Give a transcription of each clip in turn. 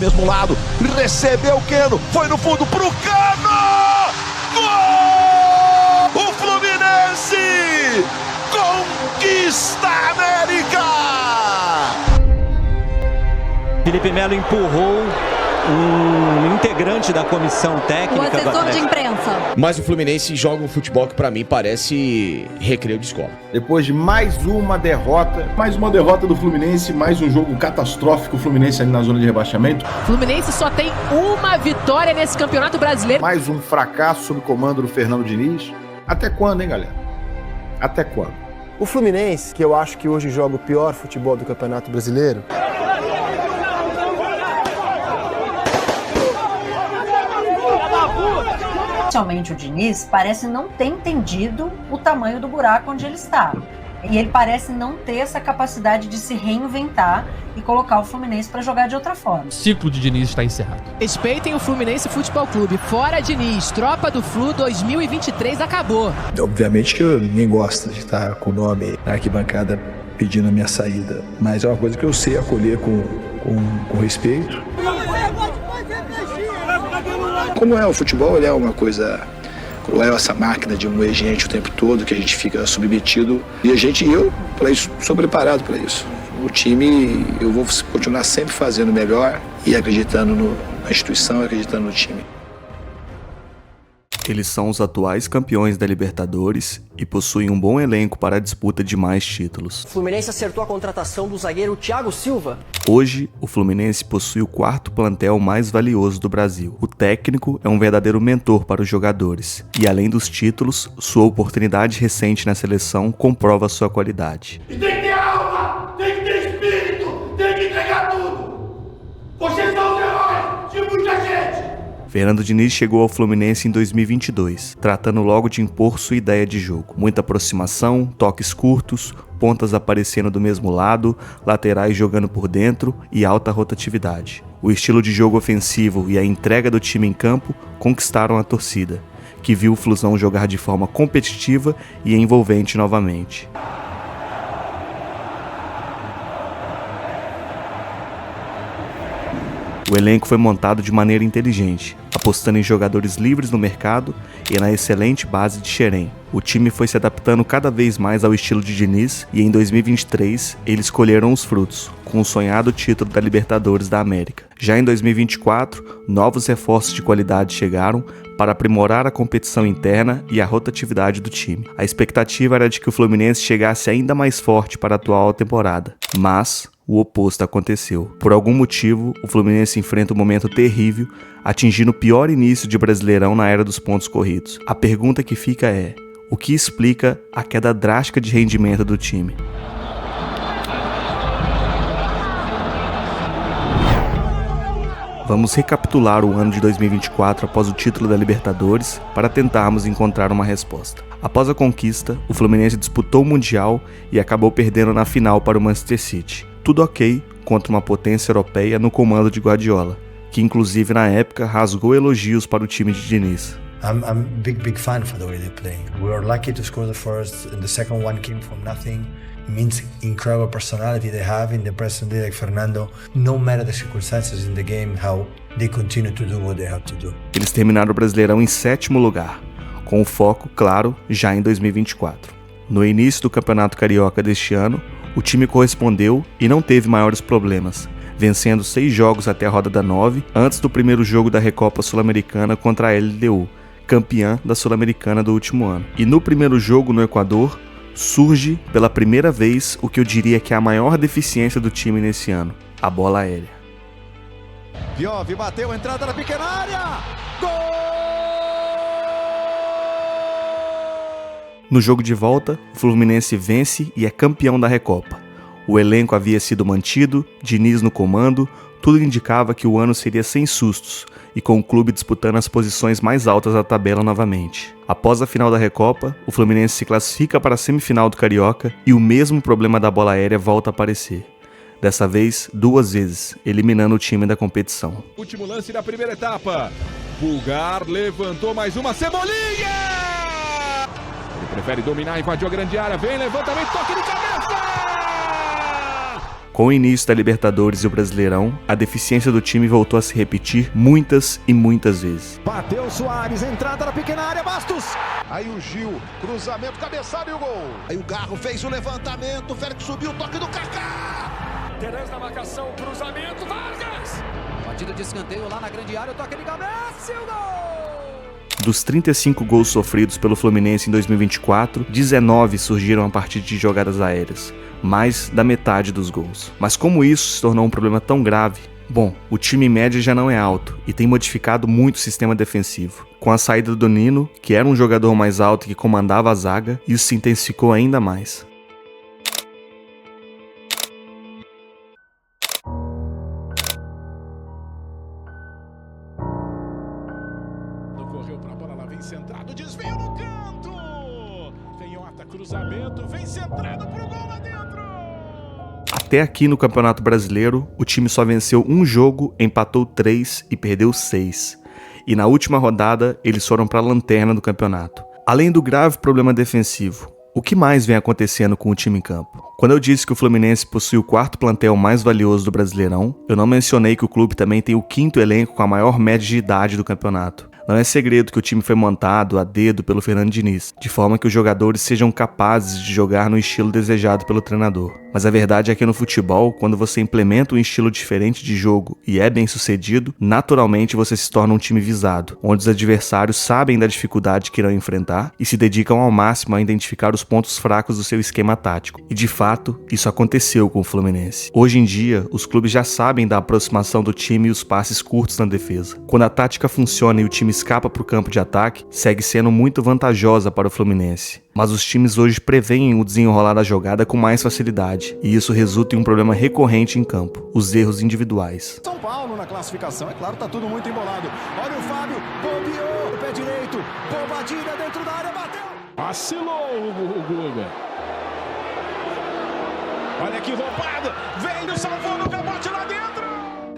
Mesmo lado, recebeu o Keno, foi no fundo pro Cano! Gol! O Fluminense conquista a América! Felipe Melo empurrou um integrante da comissão técnica. O assessor de imprensa. Mas o Fluminense joga um futebol que pra mim parece recreio de escola. Depois de mais uma derrota. Mais uma derrota do Fluminense, mais um jogo catastrófico, o Fluminense ali na zona de rebaixamento. O Fluminense só tem uma vitória nesse Campeonato Brasileiro. Mais um fracasso sob o comando do Fernando Diniz. Até quando, hein, galera? Até quando? O Fluminense, que eu acho que hoje joga o pior futebol do Campeonato Brasileiro, Especialmente o Diniz parece não ter entendido o tamanho do buraco onde ele está. E ele parece não ter essa capacidade de se reinventar e colocar o Fluminense para jogar de outra forma. O ciclo de Diniz está encerrado. Respeitem o Fluminense Futebol Clube. Fora Diniz, Tropa do Flu 2023 acabou. Obviamente que ninguém gosta de estar com o nome na arquibancada pedindo a minha saída. Mas é uma coisa que eu sei acolher com respeito. Como é o futebol, ele é uma coisa cruel, essa máquina de moer gente o tempo todo, que a gente fica submetido. E eu, para isso, sou preparado para isso. O time, eu vou continuar sempre fazendo melhor e acreditando na instituição, acreditando no time. Eles são os atuais campeões da Libertadores e possuem um bom elenco para a disputa de mais títulos. O Fluminense acertou a contratação do zagueiro Thiago Silva. Hoje, o Fluminense possui o quarto plantel mais valioso do Brasil. O técnico é um verdadeiro mentor para os jogadores. E além dos títulos, sua oportunidade recente na seleção comprova sua qualidade. E tem que ter alma, tem que ter espírito, tem que entregar tudo. Vocês são os heróis de muita gente. Fernando Diniz chegou ao Fluminense em 2022, tratando logo de impor sua ideia de jogo. Muita aproximação, toques curtos, pontas aparecendo do mesmo lado, laterais jogando por dentro e alta rotatividade. O estilo de jogo ofensivo e a entrega do time em campo conquistaram a torcida, que viu o Flusão jogar de forma competitiva e envolvente novamente. O elenco foi montado de maneira inteligente, apostando em jogadores livres no mercado e na excelente base de Xerém. O time foi se adaptando cada vez mais ao estilo de Diniz e em 2023 eles colheram os frutos, com o sonhado título da Libertadores da América. Já em 2024, novos reforços de qualidade chegaram para aprimorar a competição interna e a rotatividade do time. A expectativa era de que o Fluminense chegasse ainda mais forte para a atual temporada, mas o oposto aconteceu. Por algum motivo, o Fluminense enfrenta um momento terrível, atingindo o pior início de Brasileirão na era dos pontos corridos. A pergunta que fica é: o que explica a queda drástica de rendimento do time? Vamos recapitular o ano de 2024 após o título da Libertadores para tentarmos encontrar uma resposta. Após a conquista, o Fluminense disputou o Mundial e acabou perdendo na final para o Manchester City. Tudo ok contra uma potência europeia no comando de Guardiola, que inclusive na época rasgou elogios para o time de Diniz. I'm big fan for the way they play. We were lucky to score the first, and the second one came from nothing. It means incredible personality they have in the present day, like Fernando. No matter the circumstances in the game, how they continue to do what they have to do. Eles terminaram o Brasileirão em 7º lugar, com o foco, claro, já em 2024. No início do Campeonato Carioca deste ano, o time correspondeu e não teve maiores problemas, vencendo 6 jogos até a rodada 9, antes do primeiro jogo da Recopa Sul-Americana contra a LDU, campeã da Sul-Americana do último ano. E no primeiro jogo no Equador, surge pela primeira vez o que eu diria que é a maior deficiência do time nesse ano: a bola aérea. Piove bateu, entrada na pequena área! Gol! No jogo de volta, o Fluminense vence e é campeão da Recopa. O elenco havia sido mantido, Diniz no comando, tudo indicava que o ano seria sem sustos, e com o clube disputando as posições mais altas da tabela novamente. Após a final da Recopa, o Fluminense se classifica para a semifinal do Carioca e o mesmo problema da bola aérea volta a aparecer. Dessa vez, 2 vezes, eliminando o time da competição. Último lance da primeira etapa. Pulgar levantou mais uma, Cebolinha! Ele prefere dominar, invadiu a grande área, vem, levantamento, toque de cabeça! Com o início da Libertadores e o Brasileirão, a deficiência do time voltou a se repetir muitas e muitas vezes. Bateu Soares, entrada na pequena área, Bastos. Aí o Gil, cruzamento, cabeçada e o gol. Aí o Garro fez o levantamento, o Félix subiu, toque do Kaká. Terence na marcação, cruzamento, Vargas. Batida de escanteio lá na grande área, o toque de cabeça e o gol. Dos 35 gols sofridos pelo Fluminense em 2024, 19 surgiram a partir de jogadas aéreas, mais da metade dos gols. Mas como isso se tornou um problema tão grave? Bom, o time em média já não é alto e tem modificado muito o sistema defensivo. Com a saída do Nino, que era um jogador mais alto e que comandava a zaga, isso se intensificou ainda mais. Correu pra bola, lá vem centrado, desvio no canto. Canhota, cruzamento, vem centrado pro gol lá dentro. Até aqui no Campeonato Brasileiro, o time só venceu um jogo, empatou 3 e perdeu 6. E na última rodada, eles foram para a lanterna do campeonato. Além do grave problema defensivo, o que mais vem acontecendo com o time em campo? Quando eu disse que o Fluminense possui o 4º plantel mais valioso do Brasileirão, eu não mencionei que o clube também tem o 5º elenco com a maior média de idade do campeonato. Não é segredo que o time foi montado a dedo pelo Fernando Diniz, de forma que os jogadores sejam capazes de jogar no estilo desejado pelo treinador. Mas a verdade é que no futebol, quando você implementa um estilo diferente de jogo e é bem sucedido, naturalmente você se torna um time visado, onde os adversários sabem da dificuldade que irão enfrentar e se dedicam ao máximo a identificar os pontos fracos do seu esquema tático. E de fato, isso aconteceu com o Fluminense. Hoje em dia, os clubes já sabem da aproximação do time e os passes curtos na defesa. Quando a tática funciona e o time escapa para o campo de ataque, segue sendo muito vantajosa para o Fluminense. Mas os times hoje preveem o desenrolar da jogada com mais facilidade, e isso resulta em um problema recorrente em campo, os erros individuais. São Paulo na classificação, é claro, tá tudo muito embolado. Olha o Fábio, bombeou, o pé direito, bombadilha dentro da área, bateu. Vacilou o Guga. Olha que roubada, veio, salvou no capote lá dentro.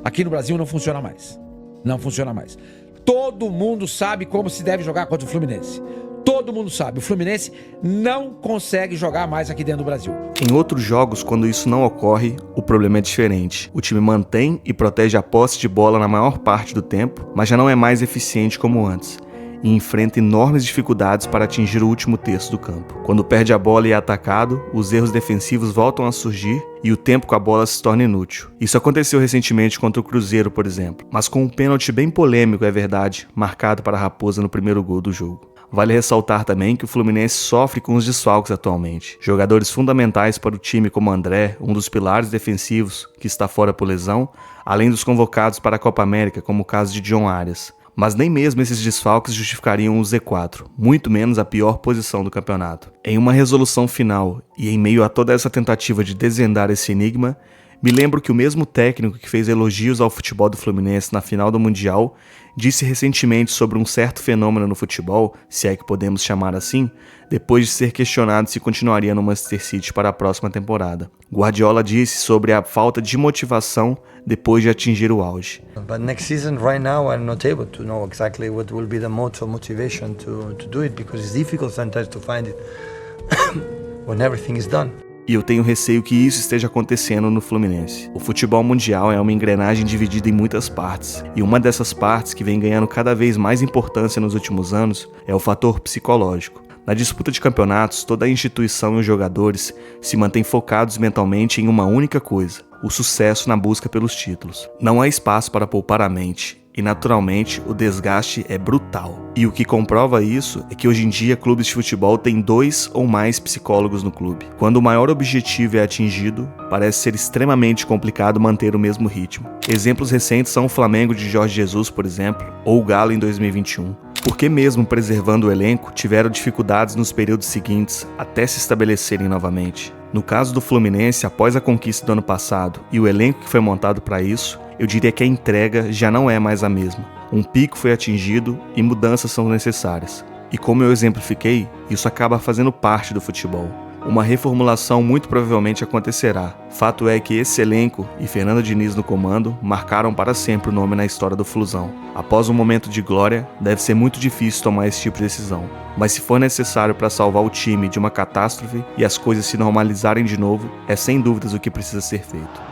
Aqui no Brasil não funciona mais, não funciona mais. Todo mundo sabe como se deve jogar contra o Fluminense. Todo mundo sabe, o Fluminense não consegue jogar mais aqui dentro do Brasil. Em outros jogos, quando isso não ocorre, o problema é diferente. O time mantém e protege a posse de bola na maior parte do tempo, mas já não é mais eficiente como antes, e enfrenta enormes dificuldades para atingir o último terço do campo. Quando perde a bola e é atacado, os erros defensivos voltam a surgir e o tempo com a bola se torna inútil. Isso aconteceu recentemente contra o Cruzeiro, por exemplo, mas com um pênalti bem polêmico, é verdade, marcado para a Raposa no primeiro gol do jogo. Vale ressaltar também que o Fluminense sofre com os desfalques atualmente. Jogadores fundamentais para o time como André, um dos pilares defensivos que está fora por lesão, além dos convocados para a Copa América, como o caso de John Arias. Mas nem mesmo esses desfalques justificariam o Z4, muito menos a pior posição do campeonato. Em uma resolução final, e em meio a toda essa tentativa de desvendar esse enigma, me lembro que o mesmo técnico que fez elogios ao futebol do Fluminense na final do Mundial disse recentemente sobre um certo fenômeno no futebol, se é que podemos chamar assim, depois de ser questionado se continuaria no Manchester City para a próxima temporada. Guardiola disse sobre a falta de motivação depois de atingir o auge. But next season, right now, I'm not able to know exactly what will be the motivation to do it, because it's difficult sometimes to find it when everything is done. E eu tenho receio que isso esteja acontecendo no Fluminense. O futebol mundial é uma engrenagem dividida em muitas partes, e uma dessas partes que vem ganhando cada vez mais importância nos últimos anos é o fator psicológico. Na disputa de campeonatos, toda a instituição e os jogadores se mantêm focados mentalmente em uma única coisa: o sucesso na busca pelos títulos. Não há espaço para poupar a mente. E naturalmente o desgaste é brutal. E o que comprova isso é que hoje em dia clubes de futebol têm 2 ou mais psicólogos no clube. Quando o maior objetivo é atingido, parece ser extremamente complicado manter o mesmo ritmo. Exemplos recentes são o Flamengo de Jorge Jesus, por exemplo, ou o Galo em 2021. Porque mesmo preservando o elenco, tiveram dificuldades nos períodos seguintes até se estabelecerem novamente. No caso do Fluminense, após a conquista do ano passado e o elenco que foi montado para isso, eu diria que a entrega já não é mais a mesma. Um pico foi atingido e mudanças são necessárias. E como eu exemplifiquei, isso acaba fazendo parte do futebol. uma reformulação muito provavelmente acontecerá. Fato é que esse elenco e Fernando Diniz no comando marcaram para sempre o nome na história do Flusão. Após um momento de glória, deve ser muito difícil tomar esse tipo de decisão. Mas se for necessário para salvar o time de uma catástrofe e as coisas se normalizarem de novo, é sem dúvidas o que precisa ser feito.